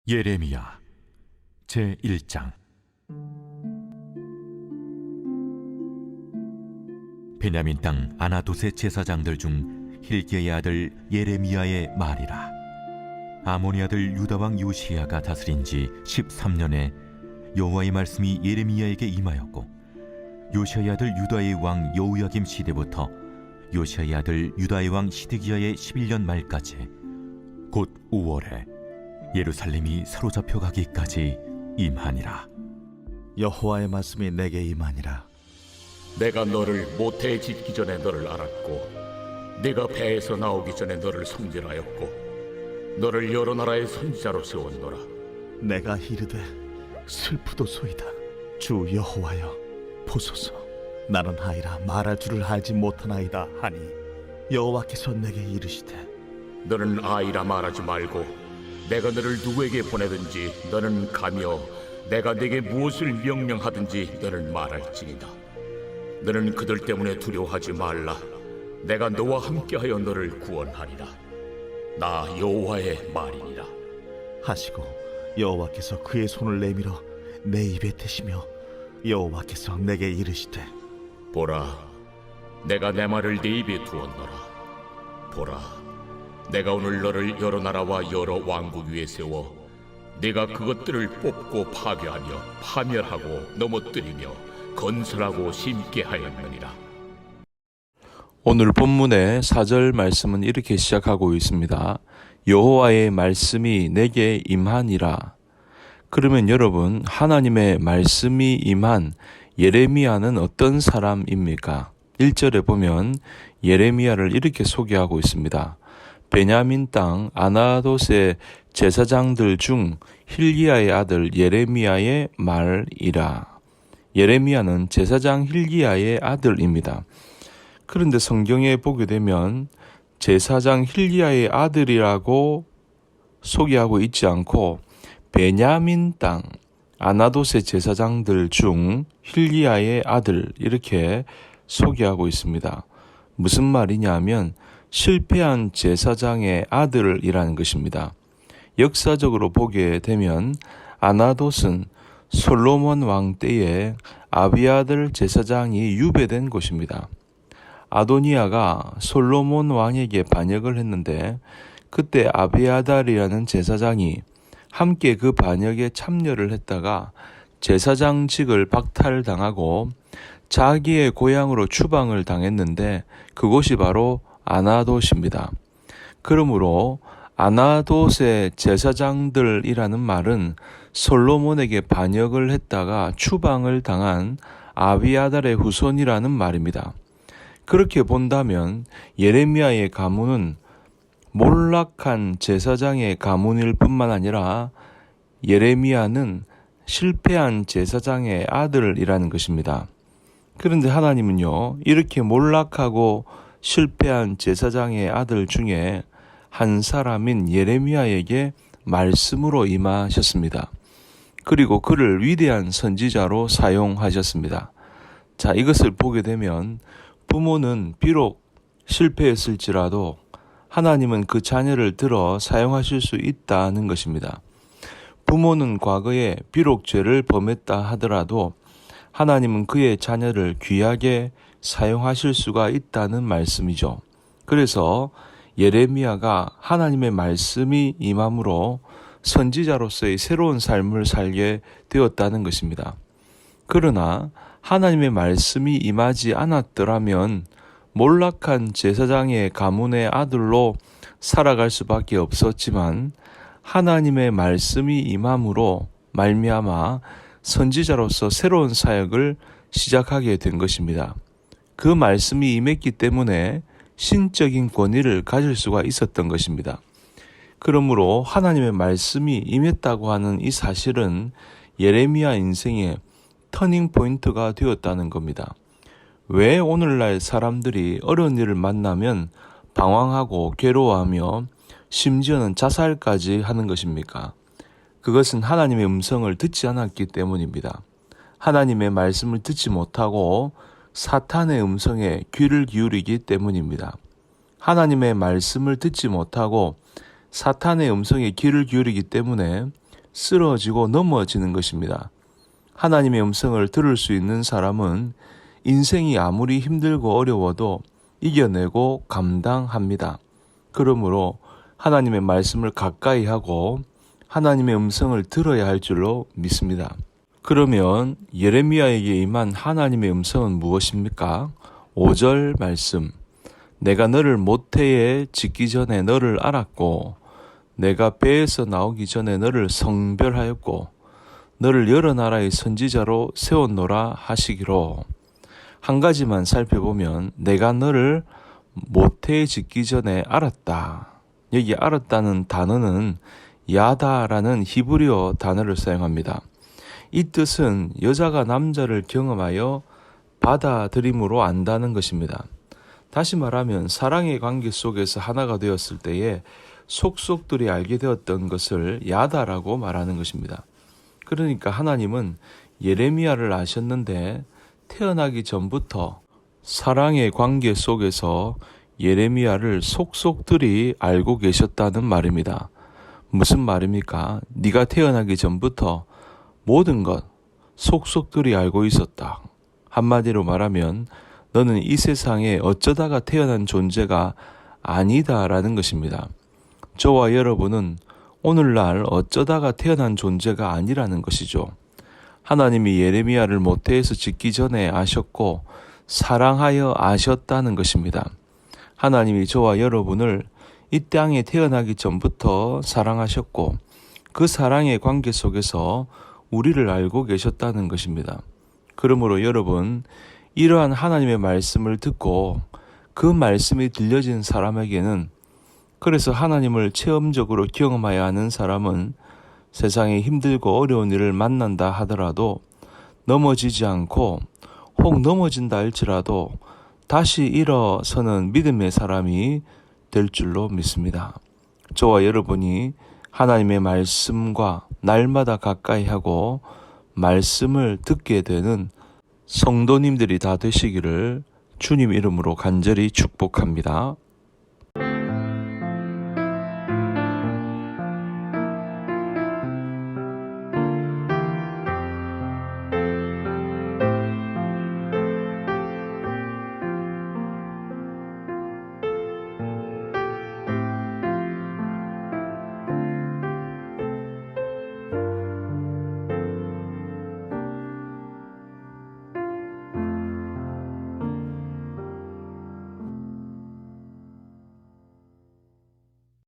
예레미야 제1장. 베냐민 땅 아나돗의 제사장들 중 hilki야의 아들 예레미야의 말이라. 아모니 아들 유다 왕 요시야가 다스린 지 13년에 여호와의 말씀이 예레미야에게 임하였고, 요시야의 아들 유다의 왕 여호야김 시대부터 요시야의 아들 유다의 왕 시드기야의 11년 말까지, 곧 5월에 예루살렘이 사로잡혀 가기까지 임하니라. 여호와의 말씀이 내게 임하니라. 내가 너를 모태에 짓기 전에 너를 알았고, 네가 배에서 나오기 전에 너를 성질하였고, 너를 여러 나라의 선지자로 세웠노라. 내가 이르되 슬프도소이다. 주 여호와여, 보소서. 나는 아이라 말할 줄을 알지 못하나이다 하니, 여호와께서 내게 이르시되, 너는 아이라 말하지 말고 내가 너를 누구에게 보내든지 너는 가며 내가 네게 무엇을 명령하든지 너는 말할지니라. 너는 그들 때문에 두려워하지 말라. 내가 너와 함께하여 너를 구원하리라. 나 여호와의 말이니라. 하시고 여호와께서 그의 손을 내밀어 내 입에 대시며, 여호와께서 내게 이르시되, 보라, 내가 내 말을 네 입에 두었노라. 보라, 내가 오늘 너를 여러 나라와 여러 왕국 위에 세워 네가 그것들을 뽑고 파괴하며 파멸하고 넘어뜨리며 건설하고 심게 하였느니라. 오늘 본문의 4절 말씀은 이렇게 시작하고 있습니다. 여호와의 말씀이 내게 임하니라. 그러면 여러분, 하나님의 말씀이 임한 예레미야는 어떤 사람입니까? 1절에 보면 예레미야를 이렇게 소개하고 있습니다. 베냐민 땅 아나돗의 제사장들 중 hilki야의 아들 예레미야의 말이라. 예레미야는 제사장 hilki야의 아들입니다. 그런데 성경에 보게 되면 제사장 hilki야의 아들이라고 소개하고 있지 않고, 베냐민 땅 아나돗의 제사장들 중 hilki야의 아들, 이렇게 소개하고 있습니다. 무슨 말이냐면 실패한 제사장의 아들이라는 것입니다. 역사적으로 보게 되면 아나돗은 솔로몬 왕 때에 아비아들 제사장이 유배된 곳입니다. 아도니아가 솔로몬 왕에게 반역을 했는데, 그때 아비아달이라는 제사장이 함께 그 반역에 참여를 했다가 제사장직을 박탈당하고 자기의 고향으로 추방을 당했는데, 그곳이 바로 아나돗입니다. 그러므로 아나돗의 제사장들이라는 말은 솔로몬에게 반역을 했다가 추방을 당한 아비아달의 후손이라는 말입니다. 그렇게 본다면 예레미야의 가문은 몰락한 제사장의 가문일 뿐만 아니라 예레미야는 실패한 제사장의 아들이라는 것입니다. 그런데 하나님은요, 이렇게 몰락하고 실패한 제사장의 아들 중에 한 사람인 예레미야에게 말씀으로 임하셨습니다. 그리고 그를 위대한 선지자로 사용하셨습니다. 자, 이것을 보게 되면 부모는 비록 실패했을지라도 하나님은 그 자녀를 들어 사용하실 수 있다는 것입니다. 부모는 과거에 비록 죄를 범했다 하더라도 하나님은 그의 자녀를 귀하게 사용하실 수가 있다는 말씀이죠. 그래서 예레미야가 하나님의 말씀이 임함으로 선지자로서의 새로운 삶을 살게 되었다는 것입니다. 그러나 하나님의 말씀이 임하지 않았더라면 몰락한 제사장의 가문의 아들로 살아갈 수밖에 없었지만, 하나님의 말씀이 임함으로 말미암아 선지자로서 새로운 사역을 시작하게 된 것입니다. 그 말씀이 임했기 때문에 신적인 권위를 가질 수가 있었던 것입니다. 그러므로 하나님의 말씀이 임했다고 하는 이 사실은 예레미야 인생의 터닝 포인트가 되었다는 겁니다. 왜 오늘날 사람들이 어려운 일을 만나면 방황하고 괴로워하며 심지어는 자살까지 하는 것입니까? 그것은 하나님의 음성을 듣지 않았기 때문입니다. 하나님의 말씀을 듣지 못하고 사탄의 음성에 귀를 기울이기 때문입니다. 하나님의 말씀을 듣지 못하고 사탄의 음성에 귀를 기울이기 때문에 쓰러지고 넘어지는 것입니다. 하나님의 음성을 들을 수 있는 사람은 인생이 아무리 힘들고 어려워도 이겨내고 감당합니다. 그러므로 하나님의 말씀을 가까이 하고 하나님의 음성을 들어야 할 줄로 믿습니다. 그러면 예레미야에게 임한 하나님의 음성은 무엇입니까? 5절 말씀. 내가 너를 모태에 짓기 전에 너를 알았고 내가 배에서 나오기 전에 너를 성별하였고 너를 여러 나라의 선지자로 세웠노라 하시기로. 한 가지만 살펴보면 내가 너를 모태에 짓기 전에 알았다. 여기 알았다는 단어는 야다라는 히브리어 단어를 사용합니다. 이 뜻은 여자가 남자를 경험하여 받아들임으로 안다는 것입니다. 다시 말하면 사랑의 관계 속에서 하나가 되었을 때에 속속들이 알게 되었던 것을 야다라고 말하는 것입니다. 그러니까 하나님은 예레미야를 아셨는데 태어나기 전부터 사랑의 관계 속에서 예레미야를 속속들이 알고 계셨다는 말입니다. 무슨 말입니까? 네가 태어나기 전부터 모든 것 속속들이 알고 있었다. 한마디로 말하면 너는 이 세상에 어쩌다가 태어난 존재가 아니다라는 것입니다. 저와 여러분은 오늘날 어쩌다가 태어난 존재가 아니라는 것이죠. 하나님이 예레미야를 모태에서 짓기 전에 아셨고 사랑하여 아셨다는 것입니다. 하나님이 저와 여러분을 이 땅에 태어나기 전부터 사랑하셨고 그 사랑의 관계 속에서 우리를 알고 계셨다는 것입니다. 그러므로 여러분, 이러한 하나님의 말씀을 듣고 그 말씀이 들려진 사람에게는, 그래서 하나님을 체험적으로 경험해야 하는 사람은 세상에 힘들고 어려운 일을 만난다 하더라도 넘어지지 않고, 혹 넘어진다 할지라도 다시 일어서는 믿음의 사람이 될 줄로 믿습니다. 저와 여러분이 하나님의 말씀과 날마다 가까이 하고 말씀을 듣게 되는 성도님들이 다 되시기를 주님 이름으로 간절히 축복합니다.